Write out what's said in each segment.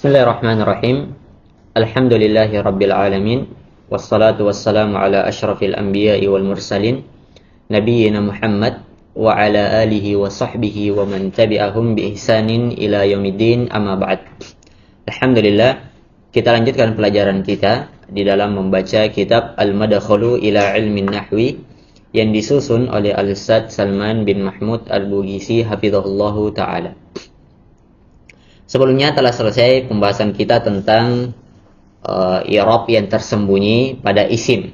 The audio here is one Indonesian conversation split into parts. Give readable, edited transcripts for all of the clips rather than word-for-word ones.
Bismillahirrahmanirrahim. Alhamdulillahi rabbil alamin. Wassalatu wassalamu ala asyrafil anbiya'i wal mursalin nabiyyina Muhammad wa ala alihi wa sahbihi wa man tabi'ahum bi ihsanin ila yaumiddin, amma ba'd. Alhamdulillah, kita lanjutkan pelajaran kita di dalam membaca kitab Al-Madkhalu ila Ilmin Nahwi yang disusun oleh Al-Ustaz Salman bin Mahmud Al-Bugisi hafizahullahu ta'ala. Sebelumnya telah selesai pembahasan kita tentang i'rab yang tersembunyi pada isim.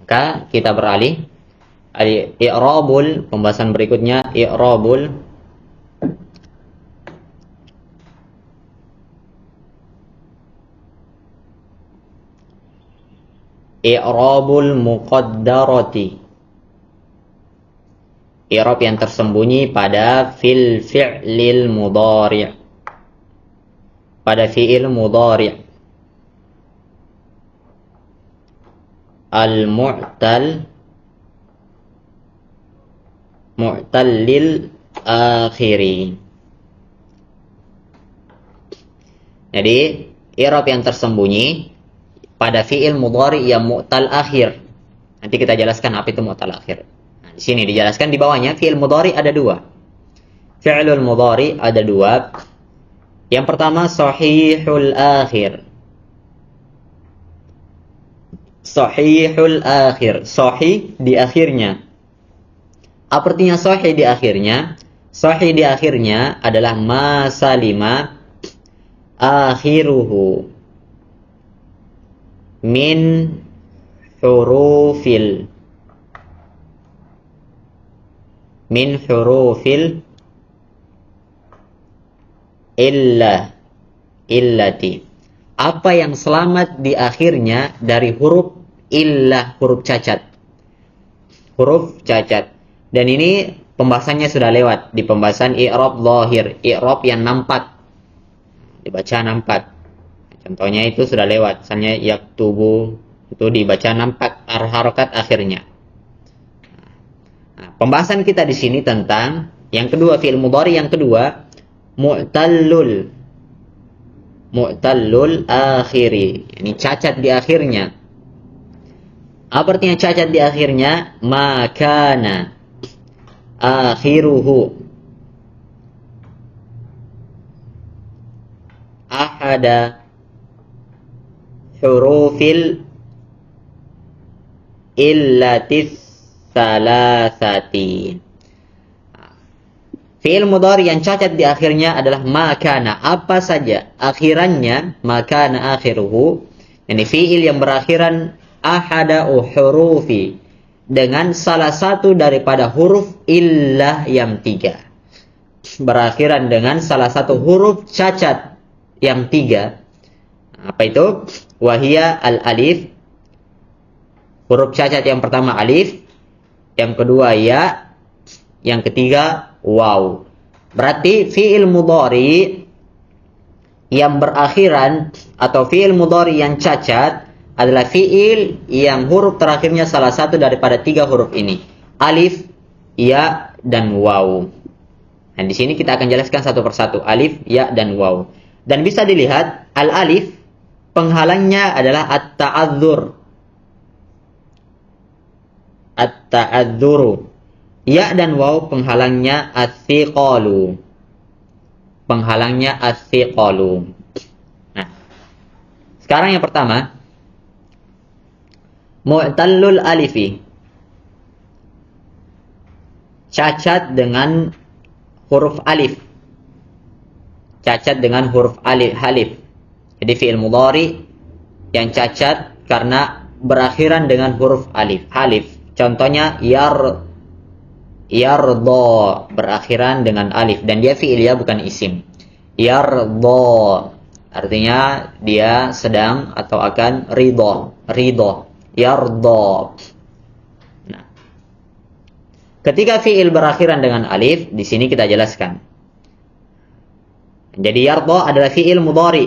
Maka kita beralih i'rabul, pembahasan berikutnya i'rabul muqaddarati. I'rab yang tersembunyi pada fil fi'lil mudhari'. Pada fi'il mudhari' mu'tallil akhiri. Jadi i'rab yang tersembunyi pada fi'il mudhari' yang mu'tal akhir. Nanti kita jelaskan apa itu mu'tal akhir. Nah, di sini dijelaskan di bawahnya fi'il mudhari' ada dua. Fi'lul mudhari' ada dua. Yang pertama sahihul akhir. Sahihul akhir, sahih di akhirnya. Apa artinya sahih di akhirnya? Sahih di akhirnya adalah ma salima akhiruhu min hurufil illati. Apa yang selamat di akhirnya dari huruf illah, huruf cacat. Huruf cacat. Dan ini pembahasannya sudah lewat di pembahasan i'rab zahir, i'rab yang nampak. Dibaca nampak. Contohnya itu sudah lewat. Misalnya yaktubu itu dibaca nampak harakat akhirnya. Nah, pembahasan kita di sini tentang yang kedua, fi'il mudhari yang kedua, mu'tallul akhiri. Ini cacat di akhirnya. Apa artinya cacat di akhirnya? Makana akhiruhu ahada hurufil illatis salasati. Fi'il mudhari yang cacat di akhirnya adalah makana, apa saja akhirannya, makana akhiruhu. Ini fi'il yang berakhiran ahada hurufi, dengan salah satu daripada huruf illah yang tiga. Berakhiran dengan salah satu huruf cacat yang tiga. Apa itu? Wahia al-alif. Huruf cacat yang pertama alif, yang kedua ya, yang ketiga waw. Berarti fi'il mudhari yang berakhiran atau fi'il mudhari yang cacat adalah fi'il yang huruf terakhirnya salah satu daripada tiga huruf ini. Alif, ya, dan waw. Nah, di sini kita akan jelaskan satu persatu. Alif, ya, dan waw. Dan bisa dilihat al-alif penghalangnya adalah at-ta'adzur. At-ta'adzuru. Ya dan waw penghalangnya as-siqalu. Penghalangnya as-siqalu. Nah, sekarang yang pertama, mu'tallul alifi. Cacat dengan huruf alif. Cacat dengan huruf alif. Jadi fi'il mudhari yang cacat karena berakhiran dengan huruf alif. Contohnya yardo berakhiran dengan alif dan dia fi'il ya, bukan isim. Yardo artinya dia sedang atau akan ridho. Yardo. Nah, ketika fi'il berakhiran dengan alif, di sini kita jelaskan. Jadi yardo adalah fi'il mudhari.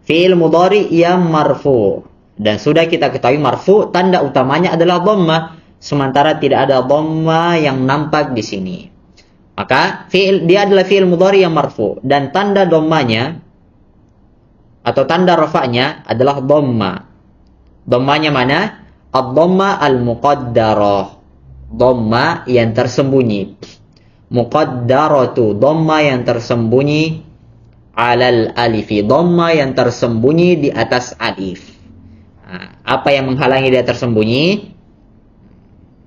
Fi'il mudhari yang marfu. Dan sudah kita ketahui marfu tanda utamanya adalah dhammah, sementara tidak ada dhamma yang nampak di sini. Maka dia adalah fi'il mudhari yang marfu dan tanda dhammanya atau tanda rafa'nya adalah dhamma. Dhammanya mana? Ad-dhamma al-muqaddarah. Dhamma yang tersembunyi. Muqaddaratu, dhamma yang tersembunyi alal alifi, dhamma yang tersembunyi di atas alif. Nah, apa yang menghalangi dia tersembunyi?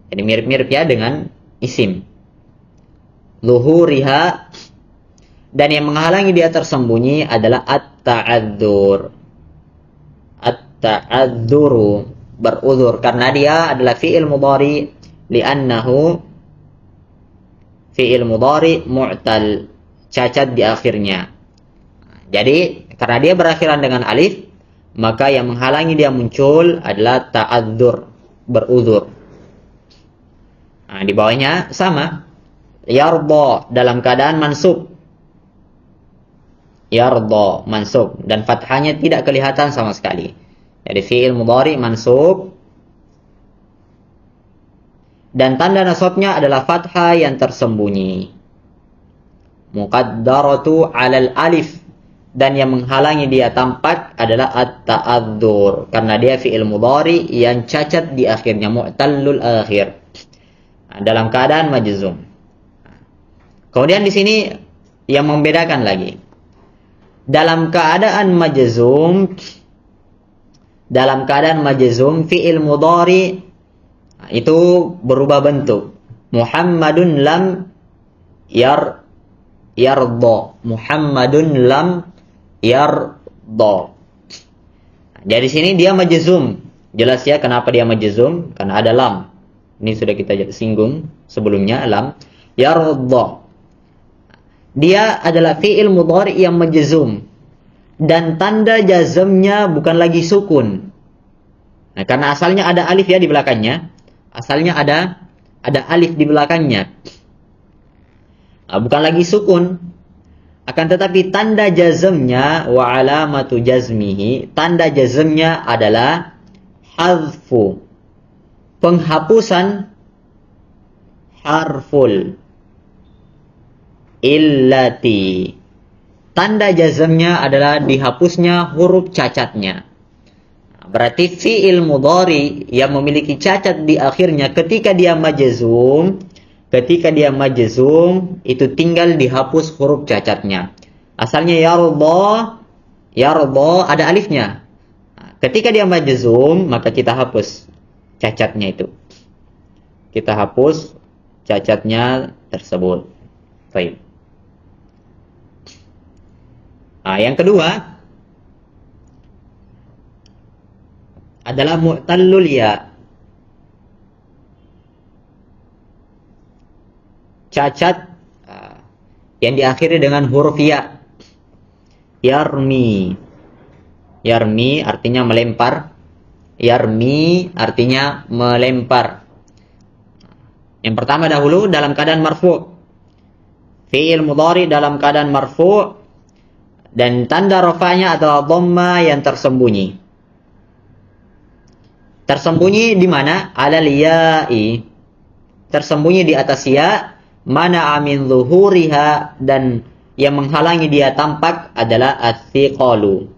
Jadi mirip-mirip ya dengan isim. Zuhuriha, dan yang menghalangi dia tersembunyi adalah at-ta'adzur. At-ta'adzuru, beruzur, karena dia adalah fi'il mudhari li'annahu fi'il mudhari mu'tal, cacat di akhirnya. Jadi karena dia berakhiran dengan alif, maka yang menghalangi dia muncul adalah ta'adzur, beruzur. Nah, di bawahnya sama. Yarda dalam keadaan mansub. Yarda mansub dan fathahnya tidak kelihatan sama sekali. Jadi fi'il mudhari mansub dan tanda nasabnya adalah fathah yang tersembunyi. Muqaddaratu 'alal alif, dan yang menghalangi dia tampak adalah at-ta'adzur karena dia fi'il mudhari yang cacat di akhirnya, mu'tallul akhir. Nah, dalam keadaan majzum. Kemudian di sini yang membedakan lagi. Dalam keadaan majzum fi'il mudhari itu berubah bentuk. Muhammadun lam yarda. Muhammadun lam yarda. Jadi sini dia majzum. Jelas ya kenapa dia majzum? Karena ada lam. Ini sudah kita singgung sebelumnya, lam yarda. Dia adalah fi'il mudhari yang majzum dan tanda jazmnya bukan lagi sukun. Nah, karena asalnya ada alif ya di belakangnya. Asalnya ada alif di belakangnya. Nah, bukan lagi sukun. Akan tetapi tanda jazmnya wa alamatu jazmihi, tanda jazmnya adalah hadfu, penghapusan harful illati. Tanda jazmnya adalah dihapusnya huruf cacatnya. Berarti fi'il mudhari yang memiliki cacat di akhirnya ketika dia majzum itu tinggal dihapus huruf cacatnya. Asalnya yarda ada alifnya. Ketika dia majzum maka kita hapus cacatnya itu. Kita hapus cacatnya tersebut. Baik. Nah, yang kedua adalah mu'tallul ya. Cacat yang diakhiri dengan huruf ya. Yarmi. Yarmi artinya melempar. Yarmi artinya melempar. Yang pertama dahulu dalam keadaan marfu'. Fi'il mudhari dalam keadaan marfu' dan tanda rafa'nya adalah dhamma yang tersembunyi. Tersembunyi di mana? Alal ya'i. Tersembunyi di atas ya, mana amin zuhuriha, dan yang menghalangi dia tampak adalah as-siqalu.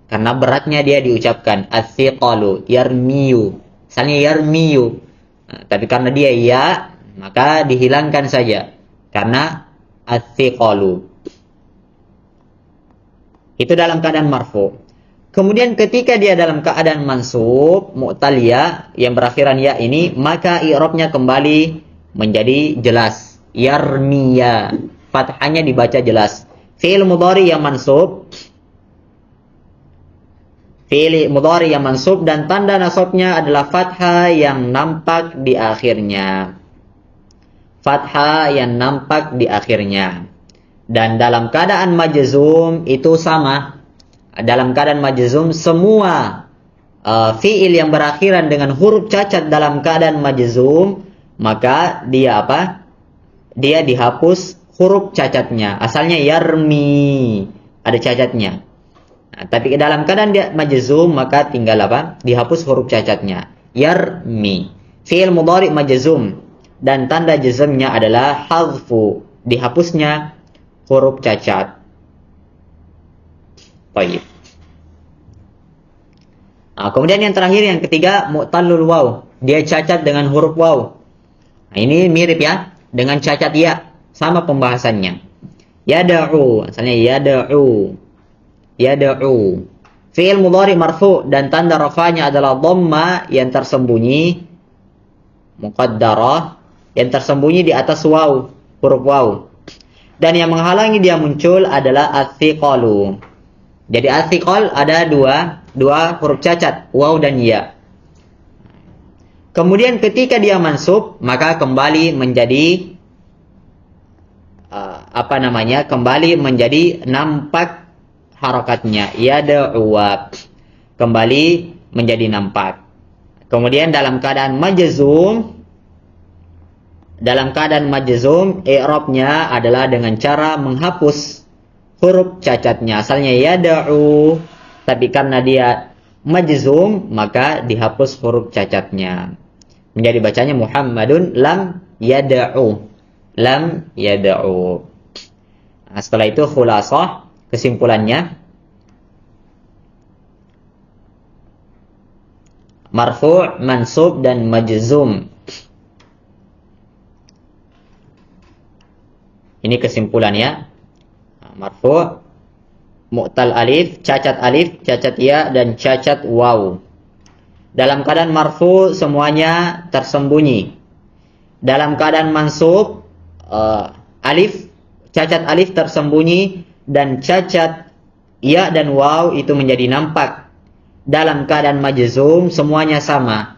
Karena beratnya dia diucapkan as-siqalu, yarmiyu. Misalnya yarmiyu. Nah, tapi karena dia ya, maka dihilangkan saja. Karena as-siqalu. Itu dalam keadaan marfu. Kemudian ketika dia dalam keadaan mansub, mu'tal ya, yang berakhiran ya ini, maka i'rabnya kembali menjadi jelas. Yarmiya. Fathahnya dibaca jelas. Fi'il mudhari yang mansub. Fi'il mudhari yang mansub dan tanda nasabnya adalah fathah yang nampak di akhirnya. Fathah yang nampak di akhirnya. Dan dalam keadaan majzum itu sama. Dalam keadaan majzum semua fi'il yang berakhiran dengan huruf cacat dalam keadaan majzum, maka dia apa? Dia dihapus huruf cacatnya. Asalnya yarmi, ada cacatnya. Nah, tapi dalam keadaan dia majzum maka tinggal apa? Dihapus huruf cacatnya. Yarmi. Fi'il mudhari majzum. dan tanda jazmnya adalah hadfu, dihapusnya huruf cacat. Baik. Nah, kemudian yang terakhir, yang ketiga, mu'tallul waw. Dia cacat dengan huruf waw. Nah, ini mirip ya dengan cacat ya, sama pembahasannya. Yada'u, asalnya yada'u. Yada'u. Fi'il mudhari marfu dan tanda rafanya adalah dhamma yang tersembunyi, muqaddarah, yang tersembunyi di atas waw, huruf waw. Dan yang menghalangi dia muncul adalah ats-tsiqalu. Jadi ats-tsiqal ada dua huruf cacat, waw dan ya. Kemudian ketika dia mansub, maka kembali menjadi kembali menjadi nampak harakatnya, yada'uwa, kembali menjadi nampak. Kemudian dalam keadaan majzum, i'rabnya adalah dengan cara menghapus huruf cacatnya. Asalnya yada'u, tapi karena dia majzum, maka dihapus huruf cacatnya. Menjadi bacanya Muhammadun lam yada'u. Lam yada'u. Nah, setelah itu khulasah, kesimpulannya. Marfu', mansub, dan majzum. Ini kesimpulannya. Marfu', mu'tal alif, cacat ya, dan cacat waw. Dalam keadaan marfu' semuanya tersembunyi. Dalam keadaan mansub, cacat alif tersembunyi, dan cacat ya dan waw itu menjadi nampak. Dalam keadaan majzum semuanya sama,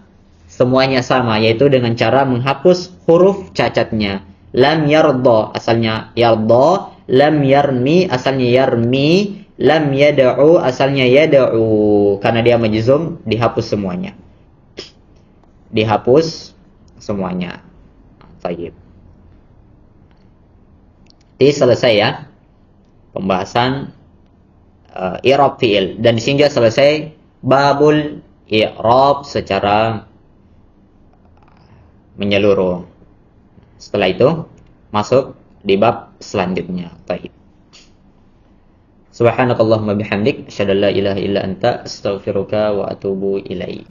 yaitu dengan cara menghapus huruf cacatnya. Lam yarda, asalnya yarda. Lam yarmi, asalnya yarmi. Lam yada'u, asalnya yada'u. Karena dia majzum, dihapus semuanya. Baik. Ini selesai ya pembahasan i'rab fi'il, dan di sini juga selesai babul i'rab secara menyeluruh. Setelah itu masuk di bab selanjutnya. Baik. Subhanakallahumma bihamdik, asyhadu an la ilaha illa anta, astaghfiruka wa atubu ilaik.